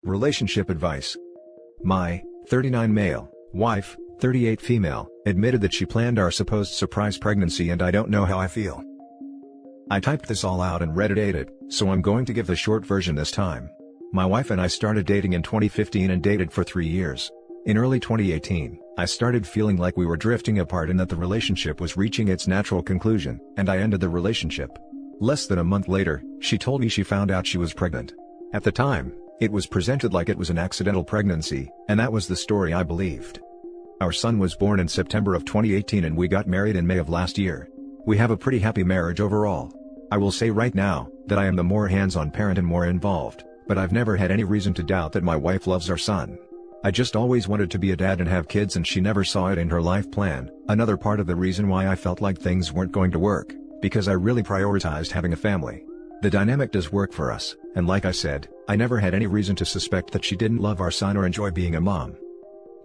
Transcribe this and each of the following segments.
Relationship advice. My 39 male wife, 38 female, admitted that she planned our supposed surprise pregnancy, and I don't know how I feel. I typed this all out and read it, so I'm going to give the short version this time. My wife and I started dating in 2015 and dated for 3 years. In early 2018, I started feeling like we were drifting apart and that the relationship was reaching its natural conclusion, and I ended the relationship. Less than a month later, she told me she found out she was pregnant. At the time, it was presented like it was an accidental pregnancy, and that was the story I believed. Our son was born in September of 2018 and we got married in May of last year. We have a pretty happy marriage overall. I will say right now, that I am the more hands-on parent and more involved, but I've never had any reason to doubt that my wife loves our son. I just always wanted to be a dad and have kids, and she never saw it in her life plan. Another part of the reason why I felt like things weren't going to work, because I really prioritized having a family. The dynamic does work for us, and like I said, I never had any reason to suspect that she didn't love our son or enjoy being a mom.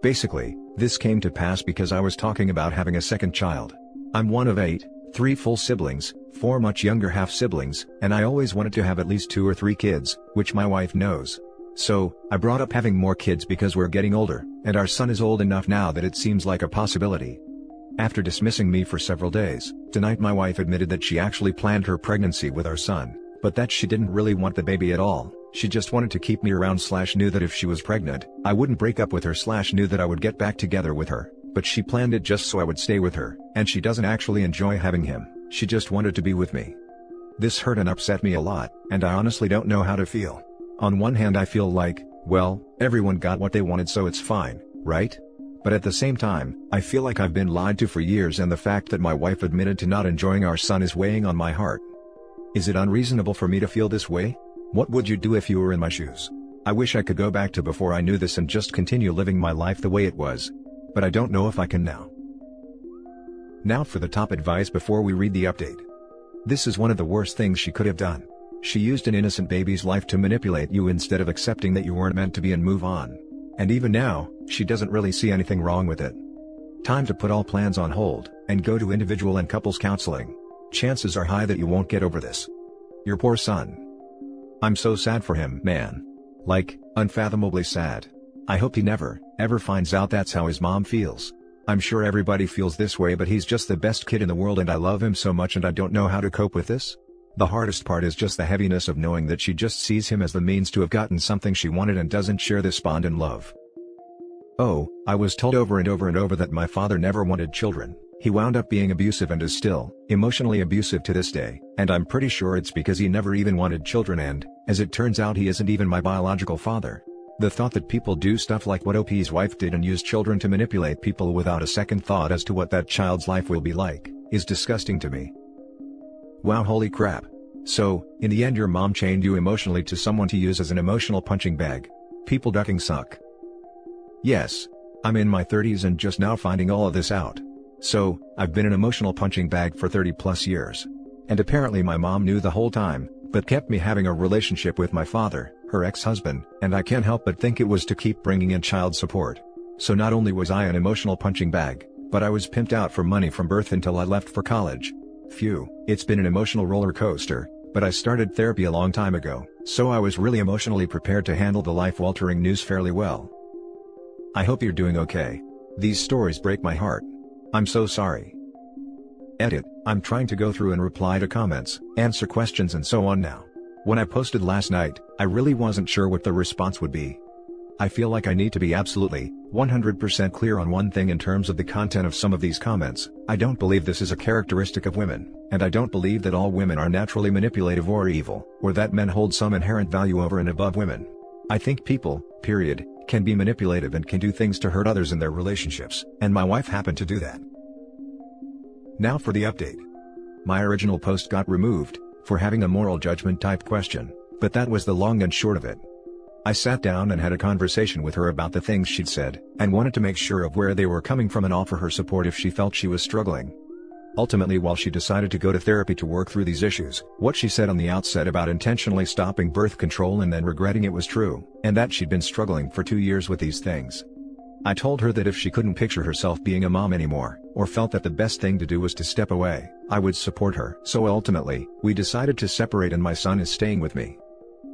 Basically, this came to pass because I was talking about having a second child. I'm one of 8, 3 full siblings, 4 much younger half-siblings, and I always wanted to have at least 2 or 3 kids, which my wife knows. So, I brought up having more kids because we're getting older, and our son is old enough now that it seems like a possibility. After dismissing me for several days, tonight my wife admitted that she actually planned her pregnancy with our son, but that she didn't really want the baby at all. She just wanted to keep me around / knew that if she was pregnant, I wouldn't break up with her / knew that I would get back together with her, but she planned it just so I would stay with her, and she doesn't actually enjoy having him, she just wanted to be with me. This hurt and upset me a lot, and I honestly don't know how to feel. On one hand I feel like, well, everyone got what they wanted so it's fine, right? But at the same time, I feel like I've been lied to for years, and the fact that my wife admitted to not enjoying our son is weighing on my heart. Is it unreasonable for me to feel this way? What would you do if you were in my shoes? I wish I could go back to before I knew this and just continue living my life the way it was. But I don't know if I can now. Now for the top advice before we read the update. This is one of the worst things she could have done. She used an innocent baby's life to manipulate you instead of accepting that you weren't meant to be and move on. And even now, she doesn't really see anything wrong with it. Time to put all plans on hold, and go to individual and couples counseling. Chances are high that you won't get over this. Your poor son. I'm so sad for him, man. Like, unfathomably sad. I hope he never, ever finds out that's how his mom feels. I'm sure everybody feels this way, but he's just the best kid in the world and I love him so much and I don't know how to cope with this. The hardest part is just the heaviness of knowing that she just sees him as the means to have gotten something she wanted and doesn't share this bond and love. Oh, I was told over and over and over that my father never wanted children. He wound up being abusive and is still, emotionally abusive to this day, and I'm pretty sure it's because he never even wanted children and, as it turns out, he isn't even my biological father. The thought that people do stuff like what OP's wife did and use children to manipulate people without a second thought as to what that child's life will be like, is disgusting to me. Wow, holy crap. So, in the end your mom chained you emotionally to someone to use as an emotional punching bag. People ducking suck. Yes. I'm in my 30s and just now finding all of this out. So, I've been an emotional punching bag for 30+ years. And apparently my mom knew the whole time, but kept me having a relationship with my father, her ex-husband, and I can't help but think it was to keep bringing in child support. So not only was I an emotional punching bag, but I was pimped out for money from birth until I left for college. Phew, it's been an emotional roller coaster, but I started therapy a long time ago, so I was really emotionally prepared to handle the life-altering news fairly well. I hope you're doing okay. These stories break my heart. I'm so sorry. Edit, I'm trying to go through and reply to comments, answer questions and so on now. When I posted last night, I really wasn't sure what the response would be. I feel like I need to be absolutely, 100% clear on one thing in terms of the content of some of these comments. I don't believe this is a characteristic of women, and I don't believe that all women are naturally manipulative or evil, or that men hold some inherent value over and above women. I think people, period, can be manipulative and can do things to hurt others in their relationships, and my wife happened to do that. Now for the update. My original post got removed, for having a moral judgment type question, but that was the long and short of it. I sat down and had a conversation with her about the things she'd said, and wanted to make sure of where they were coming from and offer her support if she felt she was struggling. Ultimately, while she decided to go to therapy to work through these issues, what she said on the outset about intentionally stopping birth control and then regretting it was true, and that she'd been struggling for 2 years with these things. I told her that if she couldn't picture herself being a mom anymore, or felt that the best thing to do was to step away, I would support her. So ultimately, we decided to separate and my son is staying with me.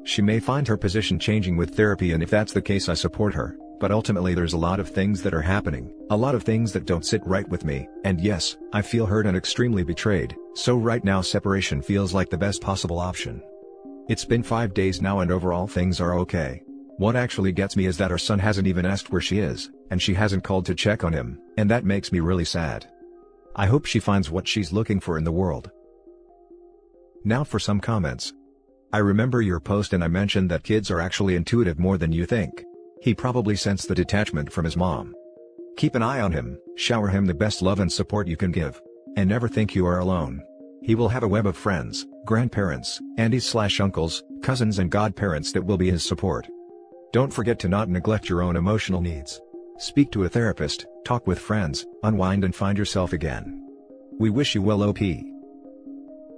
She may find her position changing with therapy, and if that's the case I support her, but ultimately there's a lot of things that are happening, a lot of things that don't sit right with me, and yes, I feel hurt and extremely betrayed, so right now separation feels like the best possible option. It's been 5 days now and overall things are okay. What actually gets me is that our son hasn't even asked where she is, and she hasn't called to check on him, and that makes me really sad. I hope she finds what she's looking for in the world. Now for some comments. I remember your post and I mentioned that kids are actually intuitive more than you think. He probably sensed the detachment from his mom. Keep an eye on him, shower him the best love and support you can give. And never think you are alone. He will have a web of friends, grandparents, aunties/uncles, cousins and godparents that will be his support. Don't forget to not neglect your own emotional needs. Speak to a therapist, talk with friends, unwind and find yourself again. We wish you well, OP.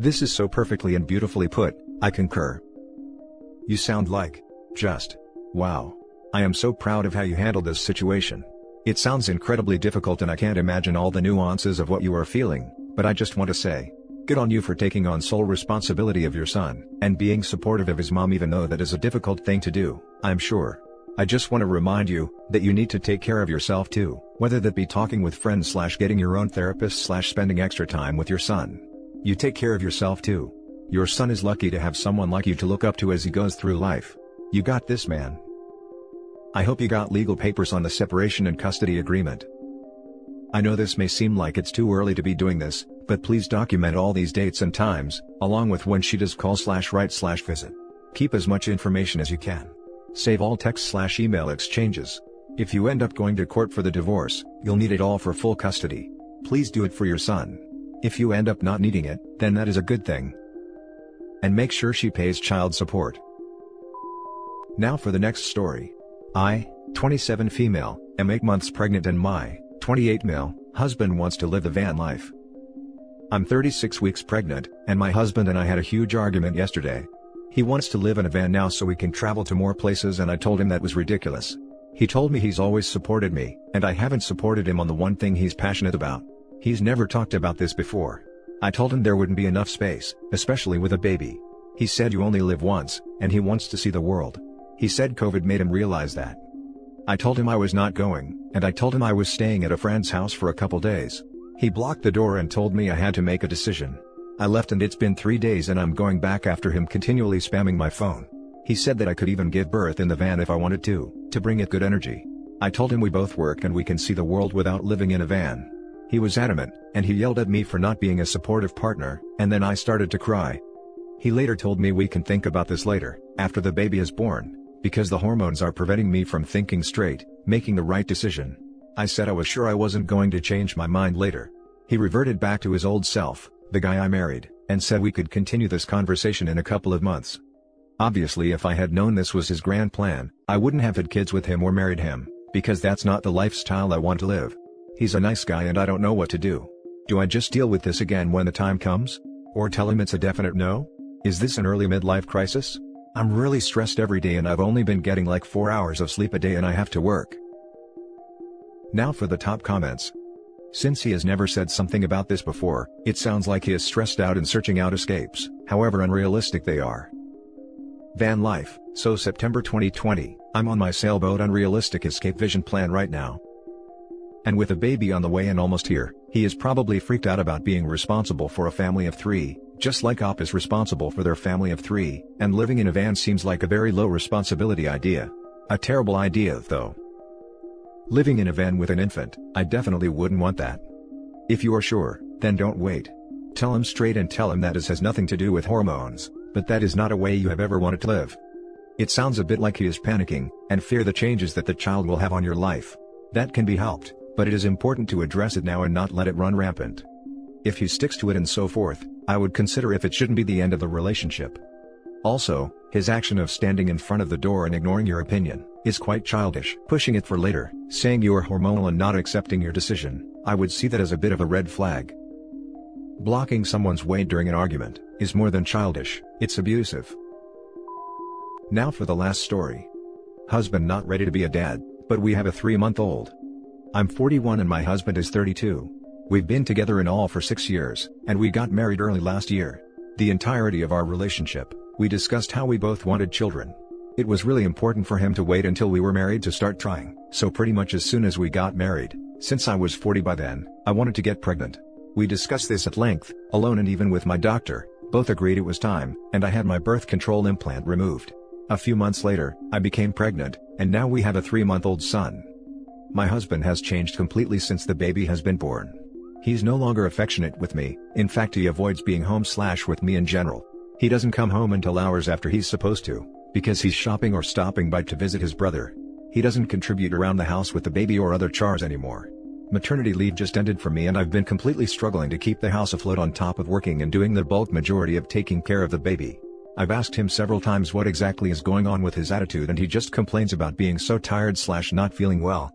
This is so perfectly and beautifully put, I concur. You sound like, just, wow. I am so proud of how you handled this situation. It sounds incredibly difficult and I can't imagine all the nuances of what you are feeling, but I just want to say, good on you for taking on sole responsibility of your son, and being supportive of his mom even though that is a difficult thing to do, I'm sure. I just want to remind you, that you need to take care of yourself too, whether that be talking with friends/getting your own therapist/spending extra time with your son. You take care of yourself too. Your son is lucky to have someone like you to look up to as he goes through life. You got this, man. I hope you got legal papers on the separation and custody agreement. I know this may seem like it's too early to be doing this, but please document all these dates and times, along with when she does call/write/visit. Keep as much information as you can. Save all text/email exchanges. If you end up going to court for the divorce, you'll need it all for full custody. Please do it for your son. If you end up not needing it, then that is a good thing. And make sure she pays child support. Now for the next story. I, 27 female, am 8 months pregnant and my, 28 male, husband wants to live the van life. I'm 36 weeks pregnant, and my husband and I had a huge argument yesterday. He wants to live in a van now so we can travel to more places and I told him that was ridiculous. He told me he's always supported me, and I haven't supported him on the one thing he's passionate about. He's never talked about this before. I told him there wouldn't be enough space, especially with a baby. He said you only live once, and he wants to see the world. He said COVID made him realize that. I told him I was not going, and I told him I was staying at a friend's house for a couple days. He blocked the door and told me I had to make a decision. I left and it's been 3 days and I'm going back after him continually spamming my phone. He said that I could even give birth in the van if I wanted to bring it good energy. I told him we both work and we can see the world without living in a van. He was adamant, and he yelled at me for not being a supportive partner, and then I started to cry. He later told me we can think about this later, after the baby is born, because the hormones are preventing me from thinking straight, making the right decision. I said I was sure I wasn't going to change my mind later. He reverted back to his old self, the guy I married, and said we could continue this conversation in a couple of months. Obviously if I had known this was his grand plan, I wouldn't have had kids with him or married him, because that's not the lifestyle I want to live. He's a nice guy and I don't know what to do. Do I just deal with this again when the time comes? Or tell him it's a definite no? Is this an early midlife crisis? I'm really stressed every day and I've only been getting like 4 hours of sleep a day and I have to work. Now for the top comments. Since he has never said something about this before, it sounds like he is stressed out and searching out escapes, however unrealistic they are. Van life, so September 2020, I'm on my sailboat unrealistic escape vision plan right now. And with a baby on the way and almost here, he is probably freaked out about being responsible for a family of 3, just like Op is responsible for their family of 3, and living in a van seems like a very low responsibility idea. A terrible idea though. Living in a van with an infant, I definitely wouldn't want that. If you are sure, then don't wait. Tell him straight and tell him that it has nothing to do with hormones, but that is not a way you have ever wanted to live. It sounds a bit like he is panicking, and fear the changes that the child will have on your life. That can be helped, but it is important to address it now and not let it run rampant. If he sticks to it and so forth, I would consider if it shouldn't be the end of the relationship. Also, his action of standing in front of the door and ignoring your opinion is quite childish. Pushing it for later, saying you are hormonal and not accepting your decision, I would see that as a bit of a red flag. Blocking someone's way during an argument is more than childish, it's abusive. Now for the last story. Husband not ready to be a dad, but we have a 3-month-old. I'm 41 and my husband is 32. We've been together in all for 6 years, and we got married early last year. The entirety of our relationship, we discussed how we both wanted children. It was really important for him to wait until we were married to start trying, so pretty much as soon as we got married, since I was 40 by then, I wanted to get pregnant. We discussed this at length, alone and even with my doctor, both agreed it was time, and I had my birth control implant removed. A few months later, I became pregnant, and now we have a 3-month-old son. My husband has changed completely since the baby has been born. He's no longer affectionate with me, in fact he avoids being home/with me in general. He doesn't come home until hours after he's supposed to, because he's shopping or stopping by to visit his brother. He doesn't contribute around the house with the baby or other chores anymore. Maternity leave just ended for me and I've been completely struggling to keep the house afloat on top of working and doing the bulk majority of taking care of the baby. I've asked him several times what exactly is going on with his attitude and he just complains about being so tired/not feeling well.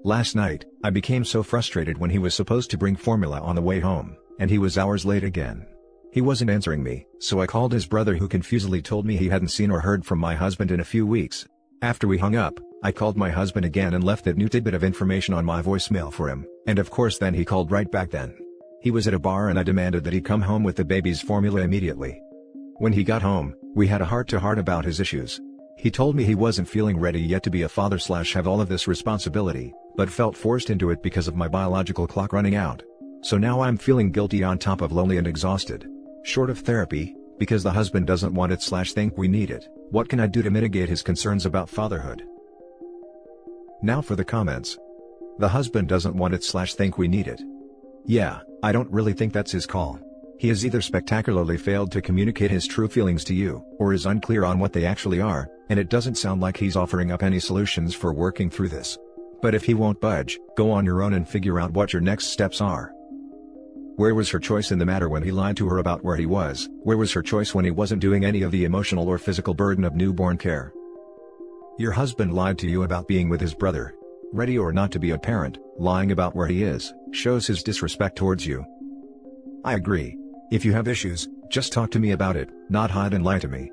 Last night, I became so frustrated when he was supposed to bring formula on the way home, and he was hours late again. He wasn't answering me, so I called his brother who confusedly told me he hadn't seen or heard from my husband in a few weeks. After we hung up, I called my husband again and left that new tidbit of information on my voicemail for him, and of course then he called right back then. He was at a bar and I demanded that he come home with the baby's formula immediately. When he got home, we had a heart-to-heart about his issues. He told me he wasn't feeling ready yet to be a father/have all of this responsibility, but felt forced into it because of my biological clock running out. So now I'm feeling guilty on top of lonely and exhausted. Short of therapy, because the husband doesn't want it/think we need it, what can I do to mitigate his concerns about fatherhood? Now for the comments. The husband doesn't want it/think we need it. Yeah, I don't really think that's his call. He has either spectacularly failed to communicate his true feelings to you, or is unclear on what they actually are, and it doesn't sound like he's offering up any solutions for working through this. But if he won't budge, go on your own and figure out what your next steps are. Where was her choice in the matter when he lied to her about where he was? Where was her choice when he wasn't doing any of the emotional or physical burden of newborn care? Your husband lied to you about being with his brother. Ready or not to be a parent, lying about where he is, shows his disrespect towards you. I agree. If you have issues, just talk to me about it, not hide and lie to me.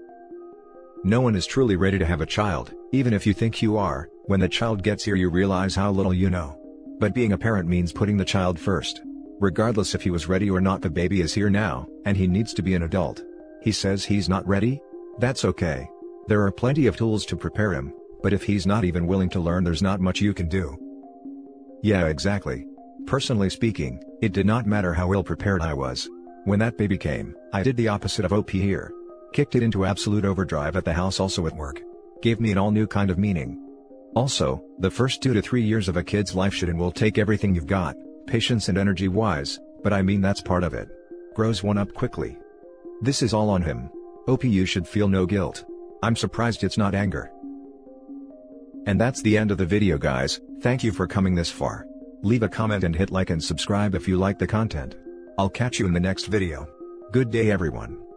No one is truly ready to have a child, even if you think you are. When the child gets here you realize how little you know. But being a parent means putting the child first. Regardless if he was ready or not, the baby is here now, and he needs to be an adult. He says he's not ready? That's okay. There are plenty of tools to prepare him, but if he's not even willing to learn, there's not much you can do. Yeah, exactly. Personally speaking, it did not matter how ill prepared I was. When that baby came, I did the opposite of OP here. Kicked it into absolute overdrive at the house, also at work. Gave me an all new kind of meaning. Also, the first 2 to 3 years of a kid's life should and will take everything you've got, patience and energy wise, but I mean that's part of it. Grows one up quickly. This is all on him. OP, you should feel no guilt. I'm surprised it's not anger. And that's the end of the video, guys. Thank you for coming this far. Leave a comment and hit like and subscribe if you like the content. I'll catch you in the next video. Good day everyone.